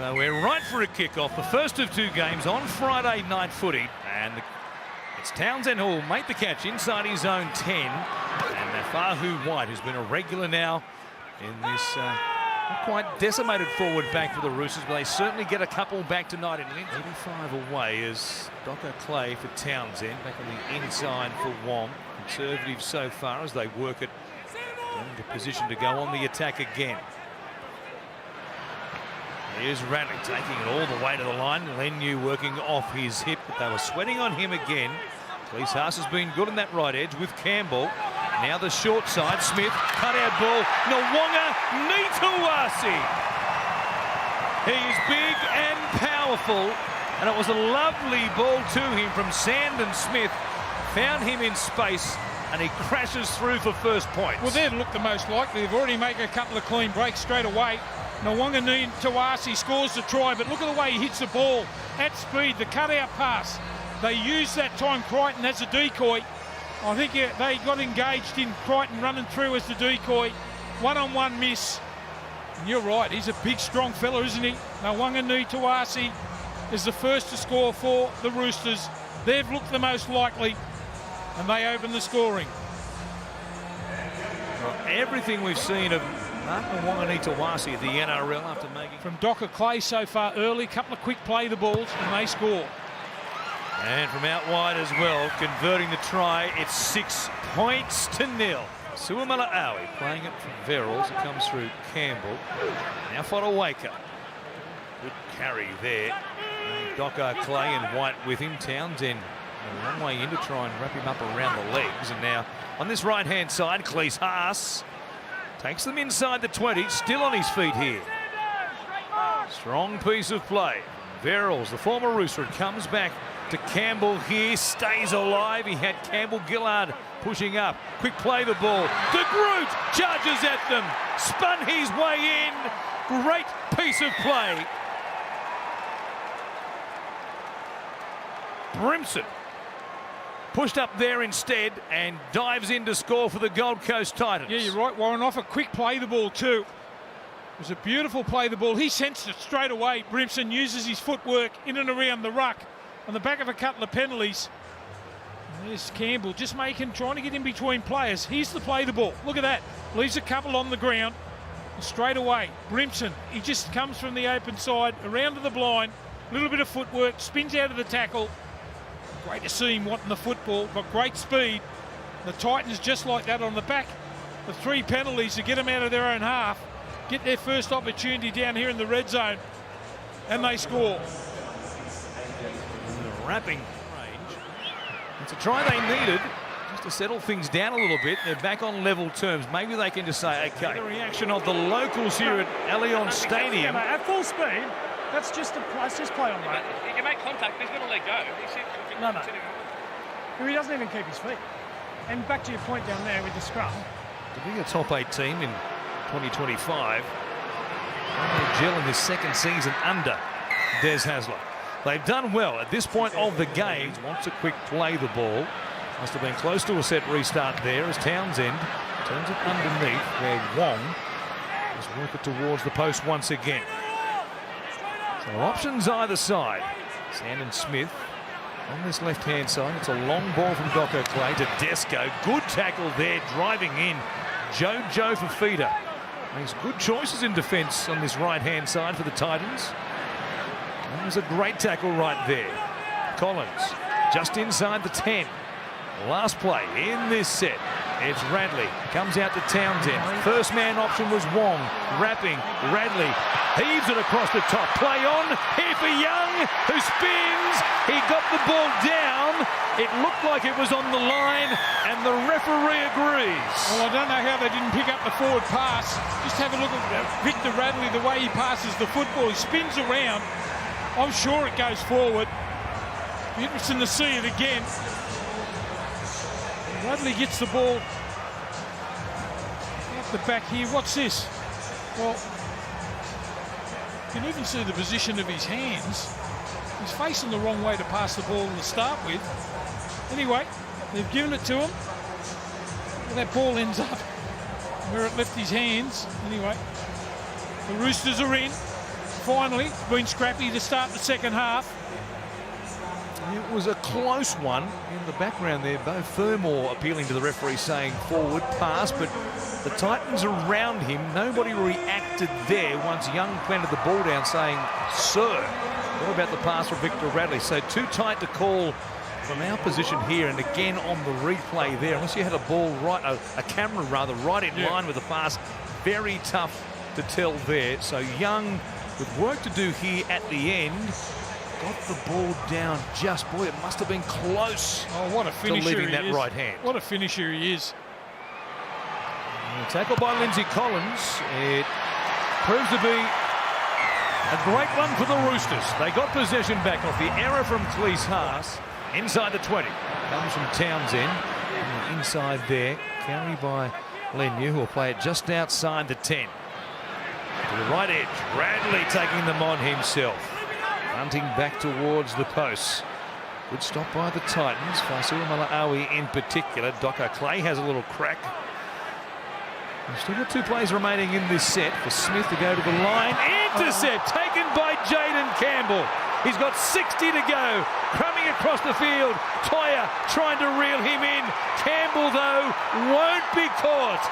So we're right for a kick-off, the first of two games on Friday night footy, and it's Townsend who will make the catch inside his own 10, and Nafahu White, who's been a regular now in this not quite decimated forward back for the Roosters, but they certainly get a couple back tonight. In 85 away is Docker Clay for Townsend, back on the inside for Wong. Conservative so far as they work it into position to go on the attack again. Here's Radley taking it all the way to the line. Lenu working off his hip, but they were sweating on him again. Cleese Haas has been good on that right edge with Campbell. Now the short side, Smith, cut out ball, Nwanga Nitawasi. He is big and powerful, and it was a lovely ball to him from Sandon Smith. Found him in space, and he crashes through for first points. Well, they'd look the most likely. They've already made a couple of clean breaks straight away. Nwanga Nitawasi scores the try, but look at the way he hits the ball at speed, the cutout pass. They used that time Crichton as a decoy. I think they got engaged in Crichton running through as the decoy. One-on-one miss. And you're right, he's a big, strong fella, isn't he? Nwanga Nitawasi is the first to score for the Roosters. They've looked the most likely, and they open the scoring. Well, everything we've seen of Nwanga Nitawasi at the NRL after making... From Docker Clay so far early, couple of quick play the balls, and they score. And from out wide as well, converting the try, it's 6 points to 0. Suamala Aui playing it from Verrills. It comes through Campbell. Now Fodawaker. Good carry there. And Docker Clay and White with him. Townsend a long way in to try and wrap him up around the legs. And now on this right-hand side, Cleese Haas takes them inside the 20. Still on his feet here. Strong piece of play. Verrills, the former Rooster, comes back to Campbell here, stays alive. He had Campbell Gillard pushing up. Quick play the ball. De Groot charges at them. Spun his way in. Great piece of play. Brimson pushed up there instead and dives in to score for the Gold Coast Titans. Yeah, you're right, Warren. Off a quick play the ball too. It was a beautiful play the ball. He sensed it straight away. Brimson uses his footwork in and around the ruck on the back of a couple of penalties. And there's Campbell just trying to get in between players. Here's the play the ball. Look at that. Leaves a couple on the ground. And straight away, Brimson, he just comes from the open side, around to the blind. A little bit of footwork, spins out of the tackle. Great to see him wanting the football, got great speed. The Titans just like that on the back. The 3 penalties to get them out of their own half. Get their first opportunity down here in the red zone. And they score. Wrapping range. It's a try they needed just to settle things down a little bit. They're back on level terms. Maybe they can just say, okay. The reaction of the locals here at Allianz Stadium. Yeah, mate, at full speed, that's just play on, mate. He can make contact, but he's going to let go. No, no. He doesn't even keep his feet. And back to your point down there with the scrum. To be a top 8 team in 2025, Jill in his second season under Des Hasler. They've done well at this point of the game. Wants a quick play the ball. Must have been close to a set restart there as Townsend turns it underneath where Wong is work it towards the post once again. So options either side. Sandon Smith on this left-hand side. It's a long ball from Docker Clay to Desco. Good tackle there, driving in. Joe Fafita makes good choices in defence on this right-hand side for the Titans. That was a great tackle right there. Collins just inside the 10. Last play in this set. It's Radley. Comes out to Townsend. First man option was Wong. Wrapping. Radley heaves it across the top. Play on. Here for Young, who spins. He got the ball down. It looked like it was on the line, and the referee agrees. Well, I don't know how they didn't pick up the forward pass. Just have a look at Victor Radley, the way he passes the football. He spins around. I'm sure it goes forward. Be interesting to see it again. Radley gets the ball at the back here. What's this? Well, you can even see the position of his hands. He's facing the wrong way to pass the ball to start with. Anyway, they've given it to him. Well, that ball ends up where it left his hands. Anyway, the Roosters are in. finally. It's been scrappy to start the second half. It was a close one in the background there. Bo Fermor appealing to the referee saying forward pass, but the Titans around him, nobody reacted there once Young planted the ball down saying, sir, what about the pass from Victor Radley? So too tight to call from our position here, and again on the replay there, unless you had a ball right, a camera rather, right in line with the pass, very tough to tell there. So Young, with work to do here at the end, got the ball down just, boy, it must have been close. Oh, what a finisher to leaving he that is. right hand. What a finisher he is. Tackle by Lindsay Collins. It proves to be a great one for the Roosters. They got possession back off the error from Cleese Haas. Inside the 20. Comes from Townsend. Inside there. Carry by Leniu, who will play it just outside the 10. To the right edge. Radley taking them on himself. Hunting back towards the posts. Good stop by the Titans. Faisal Malaawi in particular. Docker Clay has a little crack. We've still got 2 plays remaining in this set for Smith to go to the line. Intercept taken by Jaden Campbell. He's got 60 to go. Crumbing across the field. Toya trying to reel him in. Campbell, though, won't be caught.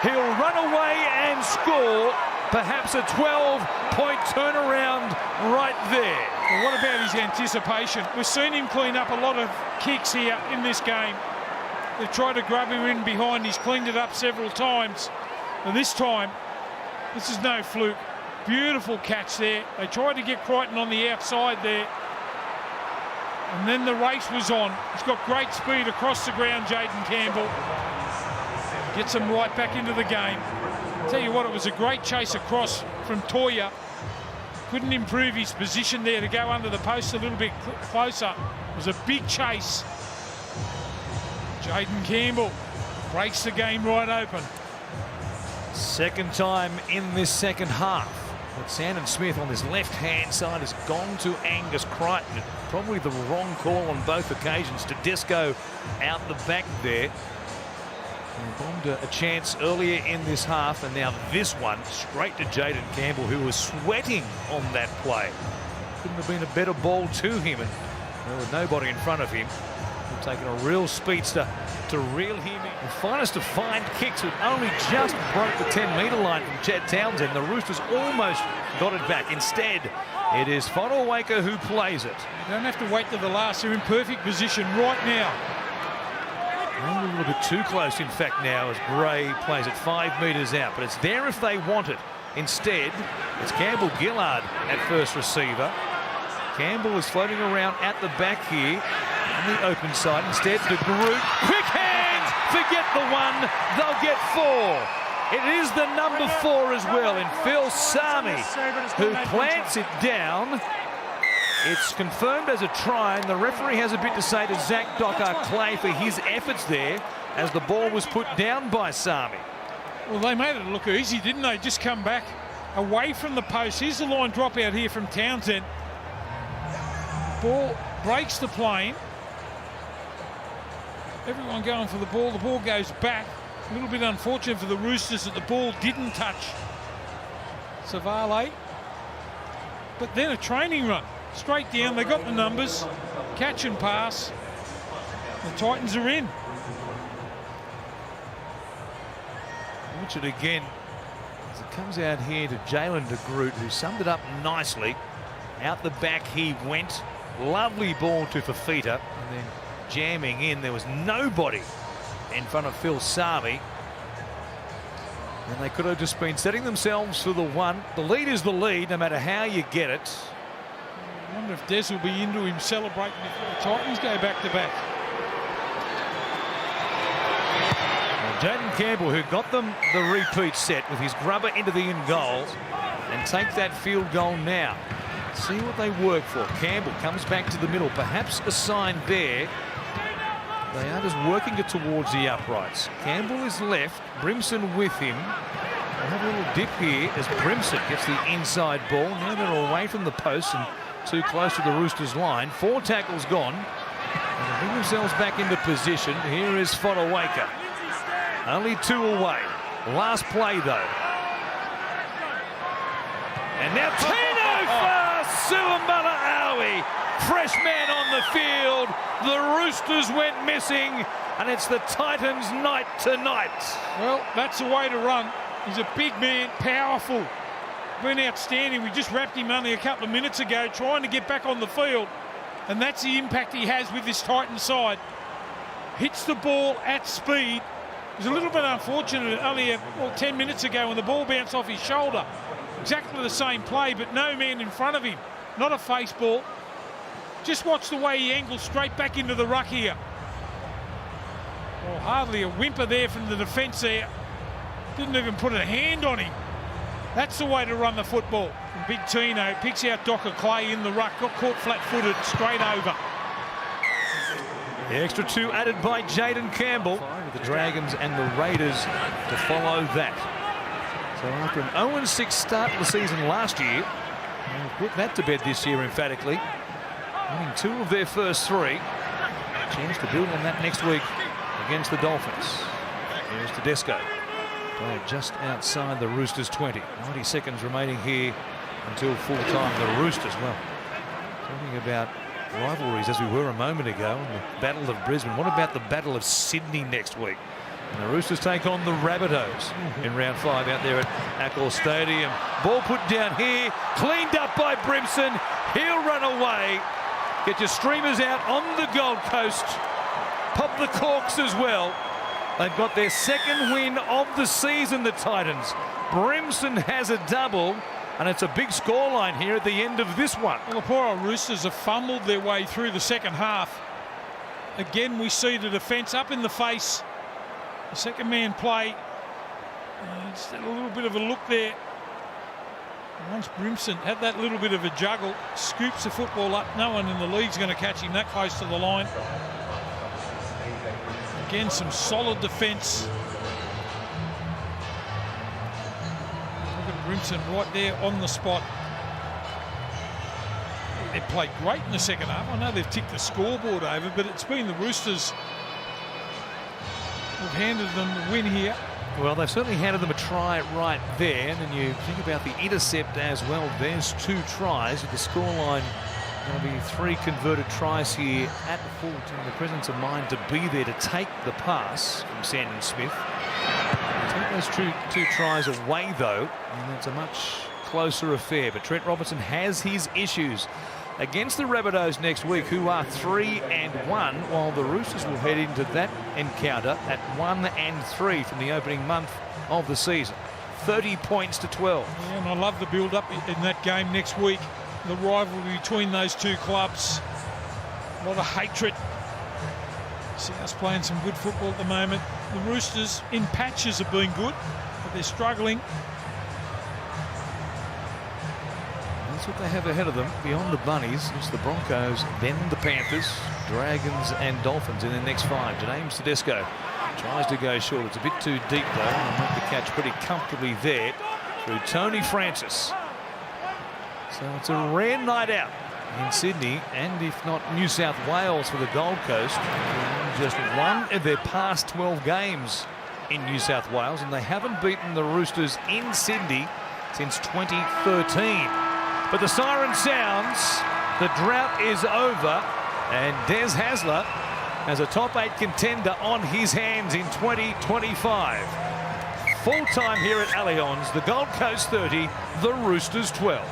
He'll run away and score. Perhaps a 12-point turnaround right there. Well, what about his anticipation? We've seen him clean up a lot of kicks here in this game. They've tried to grab him in behind. He's cleaned it up several times. And this time, this is no fluke. Beautiful catch there. They tried to get Crichton on the outside there. And then the race was on. He's got great speed across the ground, Jaden Campbell. Gets him right back into the game. Tell you what, it was a great chase across from Toya. Couldn't improve his position there to go under the post a little bit closer. It was a big chase. Jaden Campbell breaks the game right open. Second time in this second half. But Sandon Smith on this left-hand side has gone to Angus Crichton. Probably the wrong call on both occasions. Tedesco out the back there. And bombed a chance earlier in this half, and now this one straight to Jaden Campbell, who was sweating on that play. Couldn't have been a better ball to him, and there was nobody in front of him. Taking a real speedster to reel him in. The finest of fine kicks, who only just broke the 10-metre line from Chad Townsend. The Roosters almost got it back. Instead, it is Fonowaker who plays it. You don't have to wait to the last. They're in perfect position right now. A little bit too close, in fact, now as Gray plays it 5 metres out. But it's there if they want it. Instead, it's Campbell Gillard at first receiver. Campbell is floating around at the back here on the open side. Instead, De Groot. Quick hands! Forget the one. They'll get 4. It is the number 4 as well in Phil Sami, who plants it down. It's confirmed as a try, and the referee has a bit to say to Zach Docker-Clay for his efforts there as the ball was put down by Sami. Well, they made it look easy, didn't they? Just come back away from the post. Here's the line drop out here from Townsend. Ball breaks the plane. Everyone going for the ball. The ball goes back. A little bit unfortunate for the Roosters that the ball didn't touch Savale. But then a training run. Straight down, they got the numbers. Catch and pass. The Titans are in. Watch it again as it comes out here to Jalen De Groot, who summed it up nicely. Out the back he went. Lovely ball to Fafita, and then jamming in. There was nobody in front of Phil Sami. And they could have just been setting themselves for the one. The lead is the lead, no matter how you get it. I wonder if Des will be into him celebrating before the Titans go back to back. Jaden Campbell, who got them the repeat set with his grubber into the in goal, and take that field goal now. See what they work for. Campbell comes back to the middle, perhaps a sign there. They are just working it towards the uprights. Campbell is left, Brimson with him. We'll have a little dip here as Brimson gets the inside ball. Now they're away from the post and too close to the Roosters line. 4 tackles gone. And they bring themselves back into position. Here is Fonowaker. Only 2 away. Last play though. And now Tino fresh man on the field. The Roosters went missing, and it's the Titans' night tonight. Well, that's the way to run. He's a big man, powerful, been outstanding. We just wrapped him only a couple of minutes ago trying to get back on the field, and that's the impact he has with this Titan side. Hits the ball at speed. It was a little bit unfortunate only 10 minutes ago when the ball bounced off his shoulder. Exactly the same play, but no man in front of him. Not a face ball. Just watch the way he angles straight back into the ruck here. Well, hardly a whimper there from the defence there. Didn't even put a hand on him. That's the way to run the football. And Big Tino picks out Docker Clay in the ruck. Got caught flat-footed, straight over. The extra 2 added by Jaden Campbell. With the Dragons and the Raiders to follow that. So after an 0-6 start to the season last year, they've put that to bed this year emphatically. Winning 2 of their first 3. Chance to build on that next week against the Dolphins. Here's Tedesco. Played just outside the Roosters 20. 90 seconds remaining here until full time. The Roosters, well, talking about rivalries as we were a moment ago in the Battle of Brisbane. What about the Battle of Sydney next week? And the Roosters take on the Rabbitohs in round 5 out there at Accor Stadium. Ball put down here, cleaned up by Brimson. He'll run away. Get your streamers out on the Gold Coast. Pop the corks as well. They've got their second win of the season, the Titans. Brimson has a double, and it's a big scoreline here at the end of this one. Well, the poor old Roosters have fumbled their way through the second half. Again, we see the defence up in the face. The second man play. Just a little bit of a look there. Once Brimson had that little bit of a juggle, scoops the football up. No one in the league's going to catch him that close to the line. Again, some solid defence. Look at Brimson right there on the spot. They played great in the second half. I know they've ticked the scoreboard over, but it's been the Roosters who've handed them the win here. Well, they've certainly handed them a try right there. And then you think about the intercept as well. There's 2 tries with the scoreline. Going to be 3 converted tries here at the full time. The presence of mind to be there to take the pass from Sandon Smith. Take those two tries away though, and it's a much closer affair. But Trent Robinson has his issues against the Rabbitohs next week, who are 3-1, while the Roosters will head into that encounter at 1-3 from the opening month of the season. 30 points to 12. Yeah, and I love the build-up in that game next week. The rivalry between those 2 clubs. A lot of hatred. See us playing some good football at the moment. The Roosters in patches have been good, but they're struggling. That's what they have ahead of them. Beyond the Bunnies, it's the Broncos, then the Panthers, Dragons and Dolphins in their next 5. James Tedesco tries to go short. It's a bit too deep though. They'll make the catch pretty comfortably there through Tony Francis. So it's a rare night out in Sydney, and if not New South Wales for the Gold Coast. Just one of their past 12 games in New South Wales, and they haven't beaten the Roosters in Sydney since 2013. But the siren sounds, the drought is over, and Des Hasler has a top 8 contender on his hands in 2025. Full time here at Allianz, the Gold Coast 30, the Roosters 12.